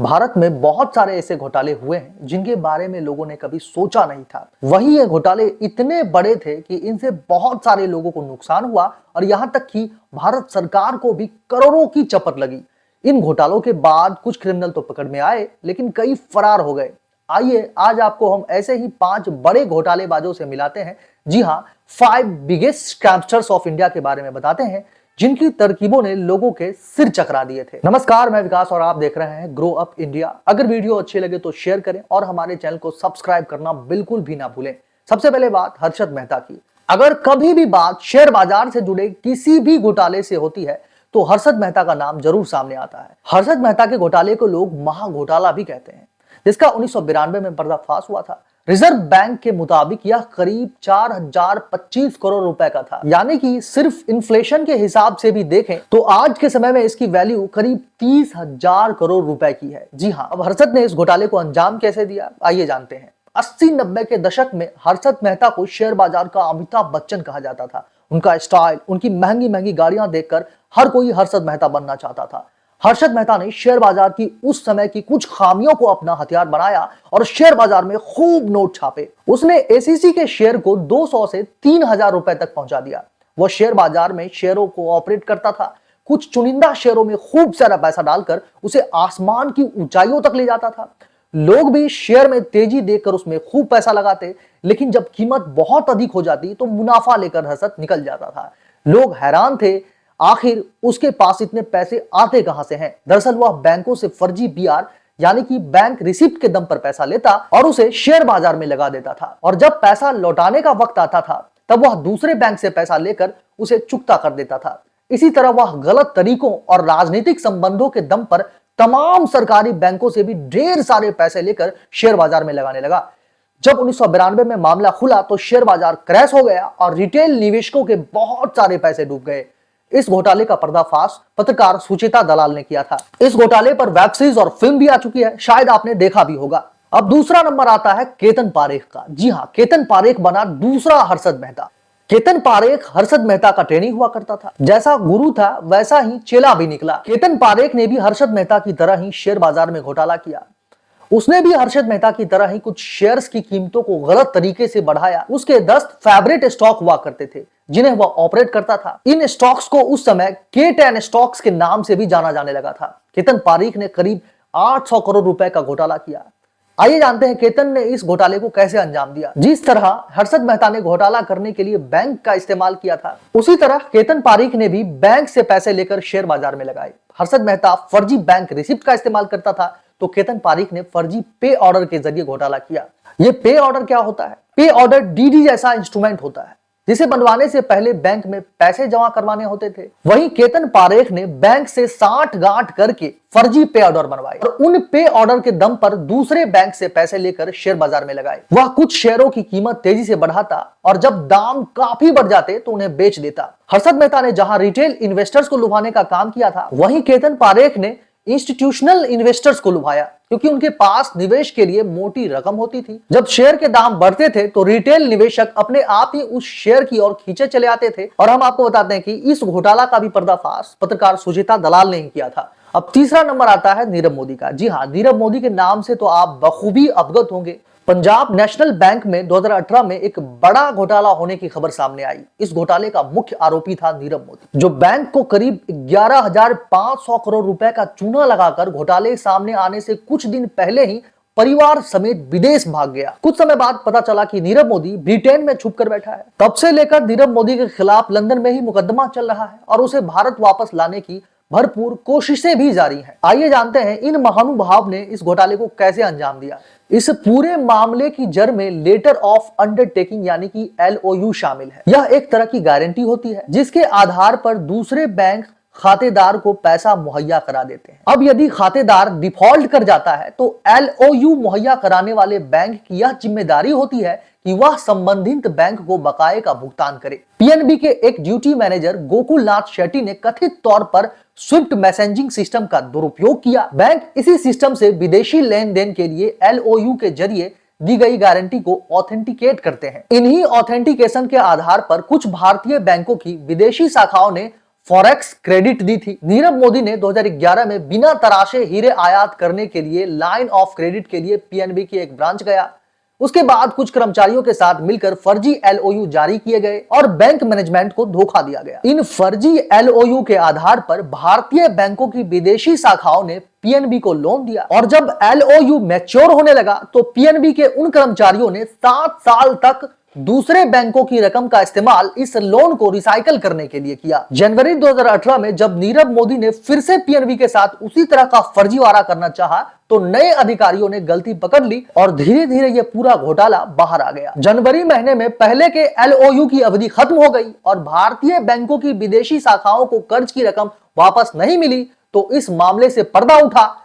भारत में बहुत सारे ऐसे घोटाले हुए हैं जिनके बारे में लोगों ने कभी सोचा नहीं था। वही ये घोटाले इतने बड़े थे कि इनसे बहुत सारे लोगों को नुकसान हुआ और यहाँ तक कि भारत सरकार को भी करोड़ों की चपत लगी। इन घोटालों के बाद कुछ क्रिमिनल तो पकड़ में आए, लेकिन कई फरार हो गए। आइए आज आपको हम ऐसे ही 5 बड़े घोटालेबाजों से मिलाते हैं। जी हाँ, 5 बिगेस्ट स्कैमस्टर्स ऑफ इंडिया के बारे में बताते हैं जिनकी तरकीबों ने लोगों के सिर चकरा दिए थे। नमस्कार, मैं विकास और आप देख रहे हैं ग्रो अप इंडिया। अगर वीडियो अच्छी लगे तो शेयर करें और हमारे चैनल को सब्सक्राइब करना बिल्कुल भी ना भूलें। सबसे पहले बात हर्षद मेहता की। अगर कभी भी बात शेयर बाजार से जुड़े किसी भी घोटाले से होती है तो हर्षद मेहता का नाम जरूर सामने आता है। हर्षद मेहता के घोटाले को लोग महा घोटाला भी कहते हैं, जिसका 1992 में पर्दाफाश हुआ था। रिजर्व बैंक के मुताबिक यह करीब 4025 करोड़ रुपए का था, यानी कि सिर्फ इन्फ्लेशन के हिसाब से भी देखें तो आज के समय में इसकी वैल्यू करीब 30,000 करोड़ रुपए की है। जी हाँ, अब हर्षद ने इस घोटाले को अंजाम कैसे दिया, आइए जानते हैं। 80-90 के दशक में हर्षद मेहता को शेयर बाजार का अमिताभ बच्चन कहा जाता था। उनका स्टाइल, उनकी महंगी महंगी गाड़ियां देखकर हर कोई हर्षद मेहता बनना चाहता था। हर्षद मेहता ने शेयर बाजार की उस समय की कुछ खामियों को अपना हथियार बनाया और शेयर बाजार में खूब नोट छापे। उसने एसीसी के शेयर को 200 से 3000 रुपए तक पहुंचा दिया। वह शेयर बाजार में शेयरों को ऑपरेट करता था। कुछ चुनिंदा शेयरों में खूब सारा पैसा डालकर उसे आसमान की ऊंचाइयों तक ले जाता था। लोग भी शेयर में तेजी देखकर उसमें खूब पैसा लगाते, लेकिन जब कीमत बहुत अधिक हो जाती तो मुनाफा लेकर हर्षद निकल जाता था। लोग हैरान थे, आखिर उसके पास इतने पैसे आते कहां से हैं। दरअसल वह बैंकों से फर्जी बीआर यानी कि बैंक रिसिप्ट के दम पर पैसा लेता और उसे शेयर बाजार में लगा देता था, और जब पैसा लौटाने का वक्त आता था तब वह दूसरे बैंक से पैसा लेकर उसे चुकता कर देता था। इसी तरह वह गलत तरीकों और राजनीतिक संबंधों के दम पर तमाम सरकारी बैंकों से भी ढेर सारे पैसे लेकर शेयर बाजार में लगाने लगा। जब 1992 में मामला खुला तो शेयर बाजार क्रैश हो गया और रिटेल निवेशकों के बहुत सारे पैसे डूब गए। इस घोटाले का पर्दाफाश पत्रकार सुचिता दलाल ने किया था। इस घोटाले पर वेब सीरीज और फिल्म भी आ चुकी है, शायद आपने देखा भी होगा। अब दूसरा नंबर आता है केतन पारेख का। जी हाँ, केतन पारेख बना दूसरा हर्षद मेहता। केतन पारेख हर्षद मेहता का ट्रेनिंग हुआ करता था। जैसा गुरु था वैसा ही चेला भी निकला। केतन पारेख ने भी हर्षद मेहता की तरह ही शेयर बाजार में घोटाला किया। उसने भी हर्षद मेहता की तरह ही कुछ शेयर्स की कीमतों को गलत तरीके से बढ़ाया। उसके 10 फेवरेट स्टॉक हुआ करते थे जिन्हें वह ऑपरेट करता था। इन स्टॉक्स को उस समय K10 स्टॉक्स के नाम से भी जाना जाने लगा था। केतन पारेख ने करीब 800 करोड़ रुपए का घोटाला किया। आइए जानते हैं केतन ने इस घोटाले को कैसे अंजाम दिया। जिस तरह हर्षद मेहता ने घोटाला करने के लिए बैंक का इस्तेमाल किया था, उसी तरह केतन पारेख ने भी बैंक से पैसे लेकर शेयर बाजार में लगाए। हर्षद मेहता फर्जी बैंक रिसिप्ट का इस्तेमाल करता था तो केतन पारेख ने फर्जी पे ऑर्डर के जरिए घोटाला किया। ये पे ऑर्डर क्या होता है? पे ऑर्डर डीडी जैसा इंस्ट्रूमेंट होता है जिसे बनवाने से पहले बैंक में पैसे जमा करवाने होते थे। वहीं केतन पारेख ने बैंक से 60 गांठ करके फर्जी पे ऑर्डर बनवाए और उन पे ऑर्डर के दम पर दूसरे बैंक से पैसे लेकर शेयर बाजार में लगाए। वह कुछ शेयरों की कीमत तेजी से बढ़ाता और जब दाम काफी बढ़ जाते तो उन्हें बेच देता। हर्षद मेहता ने जहां रिटेल इन्वेस्टर्स को लुभाने का काम किया था, वहीं केतन पारेख ने इंस्टीट्यूशनल इन्वेस्टर्स को लुभाया, क्योंकि उनके पास निवेश के लिए मोटी रकम होती थी। जब शेयर के दाम बढ़ते थे तो रिटेल निवेशक अपने आप ही उस शेयर की ओर खींचे चले आते थे। और हम आपको बताते हैं कि इस घोटाला का भी पर्दाफाश पत्रकार सुचिता दलाल ने ही किया था। अब तीसरा नंबर आता है नीरव मोदी का। जी हाँ, नीरव मोदी के नाम से तो आप बखूबी अवगत होंगे। पंजाब नेशनल बैंक में 2018 में एक बड़ा घोटाला होने की खबर सामने आई। इस घोटाले का मुख्य आरोपी था नीरव मोदी, जो बैंक को करीब 11,500 करोड़ रुपए का चूना लगाकर घोटाले सामने आने से कुछ दिन पहले ही परिवार समेत विदेश भाग गया। कुछ समय बाद पता चला कि नीरव मोदी ब्रिटेन में छुप कर बैठा है। तब से लेकर नीरव मोदी के खिलाफ लंदन में ही मुकदमा चल रहा है और उसे भारत वापस लाने की भरपूर कोशिशें भी जारी हैं। आइए जानते हैं इन महानुभाव ने इस घोटाले को कैसे अंजाम दिया। इस पूरे मामले की जड़ में लेटर ऑफ अंडरटेकिंग यानी कि LOU शामिल है। यह एक तरह की गारंटी होती है जिसके आधार पर दूसरे बैंक खातेदार को पैसा मुहैया करा देते हैं। अब यदि खातेदार डिफॉल्ट कर जाता है तो LOU मुहैया कराने वाले बैंक की यह जिम्मेदारी होती है कि वह संबंधित बैंक को बकाये का भुगतान करे। PNB के एक ड्यूटी मैनेजर गोकुल नाथ शेट्टी ने कथित तौर पर स्विफ्ट मैसेजिंग सिस्टम का दुरुपयोग किया। बैंक इसी सिस्टम से विदेशी लेन देन के लिए LOU के जरिए दी गई गारंटी को ऑथेंटिकेट करते हैं। इन्हीं ऑथेंटिकेशन के आधार पर कुछ भारतीय बैंकों की विदेशी शाखाओं ने फॉरेक्स क्रेडिट दी थी। नीरव मोदी ने 2011 में बिना तराशे हीरे आयात करने के लिए लाइन ऑफ क्रेडिट के लिए पीएनबी की एक ब्रांच गया। उसके बाद कुछ कर्मचारियों के साथ मिलकर फर्जी एलओयू जारी किए गए और बैंक मैनेजमेंट को धोखा दिया गया। इन फर्जी एलओयू के आधार पर भारतीय बैंकों की विदेशी शाखाओं ने पीएनबी को लोन दिया और जब एलओयू मैच्योर होने लगा तो पीएनबी के उन कर्मचारियों ने 7 साल तक दूसरे बैंकों की रकम का इस्तेमाल इस लोन को रिसाइकल करने के लिए किया। जनवरी 2018 में जब नीरव मोदी ने फिर से पीएनबी के साथ उसी तरह का फर्जीवाड़ा करना चाहा तो नए अधिकारियों ने गलती पकड़ ली और धीरे धीरे यह पूरा घोटाला बाहर आ गया। जनवरी महीने में पहले के एलओयू की अवधि खत्म हो गई और भारतीय बैंकों की विदेशी शाखाओं को कर्ज की रकम वापस नहीं मिली तो इस मामले से पर्दा उठा।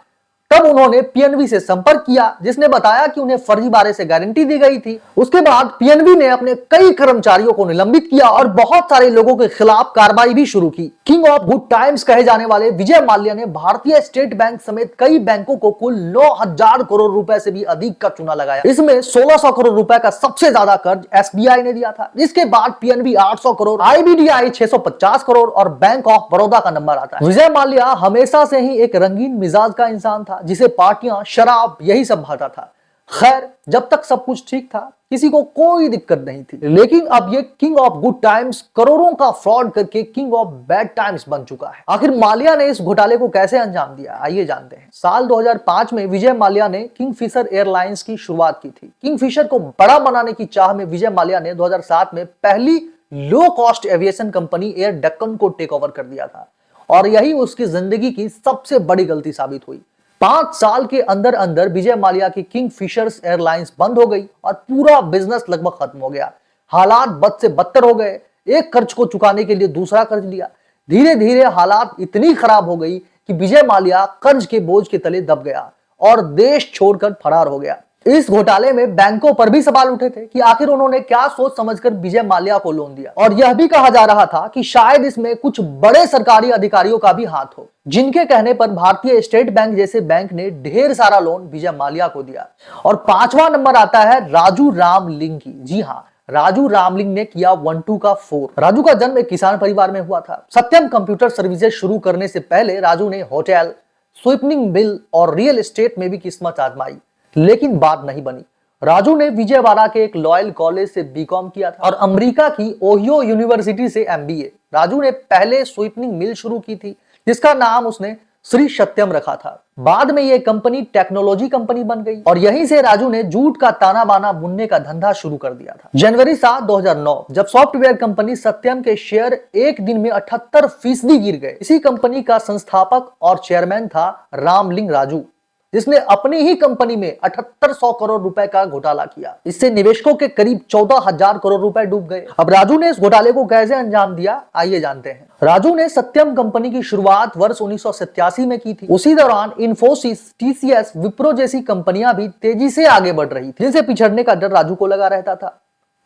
तब उन्होंने पीएनबी से संपर्क किया जिसने बताया कि उन्हें फर्जीवाड़े से गारंटी दी गई थी। उसके बाद पीएनबी ने अपने कई कर्मचारियों को निलंबित किया और बहुत सारे लोगों के खिलाफ कार्रवाई भी शुरू की। किंग ऑफ गुड टाइम्स कहे जाने वाले विजय माल्या ने भारतीय स्टेट बैंक समेत कई बैंकों को कुल 9,000 करोड़ रुपए से भी अधिक का चूना लगाया। इसमें 1,600 करोड़ रुपए का सबसे ज्यादा कर्ज एसबीआई ने दिया था। इसके बाद पीएनबी 800 करोड़, आईबीडीआई 650 करोड़ और बैंक ऑफ बड़ौदा का नंबर आता है। विजय माल्या हमेशा से ही एक रंगीन मिजाज का इंसान था जिसे पार्टियां, शराब यही सब भाता था। खैर, जब तक सब कुछ ठीक था किसी को कोई दिक्कत नहीं थी, लेकिन अब ये किंग ऑफ गुड टाइम्स करोड़ों का फ्रॉड करके किंग ऑफ बैड टाइम्स बन चुका है। आखिर माल्या ने इस घोटाले को कैसे अंजाम दिया, आइए जानते हैं। साल 2005 में विजय माल्या ने किंगफिशर एयरलाइंस की शुरुआत की थी। किंगफिशर को बड़ा बनाने की चाह में विजय माल्या ने 2007 में पहली low cost aviation company air Deccan को टेक ओवर कर दिया था और यही उसकी जिंदगी की सबसे बड़ी गलती साबित हुई। 5 साल के अंदर अंदर विजय माल्या की किंगफिशर्स एयरलाइंस बंद हो गई और पूरा बिजनेस लगभग खत्म हो गया। हालात बद से बदतर हो गए। एक कर्ज को चुकाने के लिए दूसरा कर्ज लिया। धीरे धीरे हालात इतनी खराब हो गई कि विजय माल्या कर्ज के बोझ के तले दब गया और देश छोड़कर फरार हो गया। इस घोटाले में बैंकों पर भी सवाल उठे थे कि आखिर उन्होंने क्या सोच समझकर विजय माल्या को लोन दिया और यह भी कहा जा रहा था कि शायद इसमें कुछ बड़े सरकारी अधिकारियों का भी हाथ हो, जिनके कहने पर भारतीय स्टेट बैंक जैसे बैंक ने ढेर सारा लोन विजय माल्या को दिया। और 5वां नंबर आता है राजू रामलिंग की। जी हाँ, राजू रामलिंग ने किया 1 2 का 4। राजू का जन्म एक किसान परिवार में हुआ था। सत्यम कंप्यूटर सर्विसेज शुरू करने से पहले राजू ने होटल, स्वीपनिंग मिल और रियल एस्टेट में भी किस्मत आजमाई, लेकिन बात नहीं बनी। राजू ने विजयवाड़ा के एक लॉयल कॉलेज से बीकॉम किया था और अमेरिका की ओहियो यूनिवर्सिटी से एमबीए। राजू ने पहले स्वीपनिंग मिल शुरू की थी जिसका नाम उसने श्री सत्यम रखा था। बाद में यह कंपनी टेक्नोलॉजी कंपनी बन गई और यहीं से राजू ने झूठ का ताना बाना बुनने का धंधा शुरू कर दिया था। जनवरी 7, 2009 जब सॉफ्टवेयर कंपनी सत्यम के शेयर एक दिन में 78% गिर गए। इसी कंपनी का संस्थापक और चेयरमैन था रामलिंग राजू, जिसने अपनी ही कंपनी में 7800 करोड़ रुपए का घोटाला किया। इससे निवेशकों के करीब 14,000 करोड़ रुपए डूब गए। अब राजू ने इस घोटाले को कैसे अंजाम दिया, आइए जानते हैं। राजू ने सत्यम कंपनी की शुरुआत वर्ष 1987 में की थी। उसी दौरान इन्फोसिस, टीसीएस, विप्रो जैसी कंपनियां भी तेजी से आगे बढ़ रही थी, जिनसे पिछड़ने का डर राजू को लगा रहता था।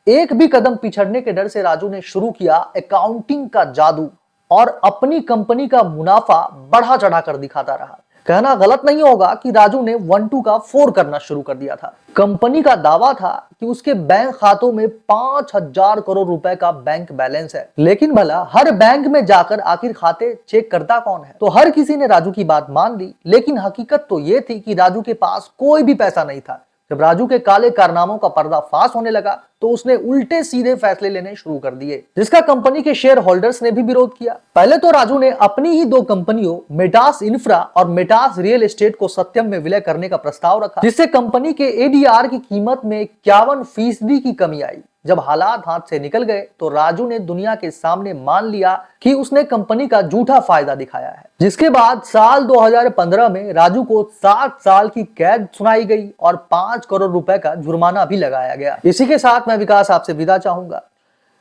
एक भी कदम पिछड़ने के डर से राजू ने शुरू किया अकाउंटिंग का जादू और अपनी कंपनी का मुनाफा बढ़ा चढ़ा कर दिखाता रहा। कहना गलत नहीं होगा कि राजू ने 1 2 का 4 करना शुरू कर दिया था। कंपनी का दावा था कि उसके बैंक खातों में 5,000 करोड़ रुपए का बैंक बैलेंस है, लेकिन भला हर बैंक में जाकर आखिर खाते चेक करता कौन है? तो हर किसी ने राजू की बात मान ली, लेकिन हकीकत तो ये थी कि राजू के पास कोई भी पैसा नहीं था। जब राजू के काले कारनामों का पर्दाफाश होने लगा तो उसने उल्टे सीधे फैसले लेने शुरू कर दिए, जिसका कंपनी के शेयर होल्डर्स ने भी विरोध किया। पहले तो राजू ने अपनी ही 2 कंपनियों मेटास इंफ्रा और मेटास रियल एस्टेट को सत्यम में विलय करने का प्रस्ताव रखा, जिससे कंपनी के एडीआर की कीमत में 51% की कमी आई। जब हालात हाथ से निकल गए तो राजू ने दुनिया के सामने मान लिया कि उसने कंपनी का झूठा फायदा दिखाया है, जिसके बाद साल 2015 में राजू को 7 साल की कैद सुनाई गई और 5 करोड़ रुपए का जुर्माना भी लगाया गया। इसी के साथ मैं विकास आपसे विदा चाहूंगा।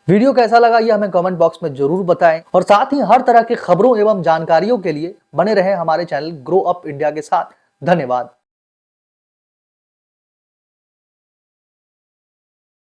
वीडियो कैसा लगा यह हमें कमेंट बॉक्स में जरूर बताएं और साथ ही हर तरह की खबरों एवं जानकारियों के लिए बने रहें हमारे चैनल ग्रो अप इंडिया के साथ। धन्यवाद।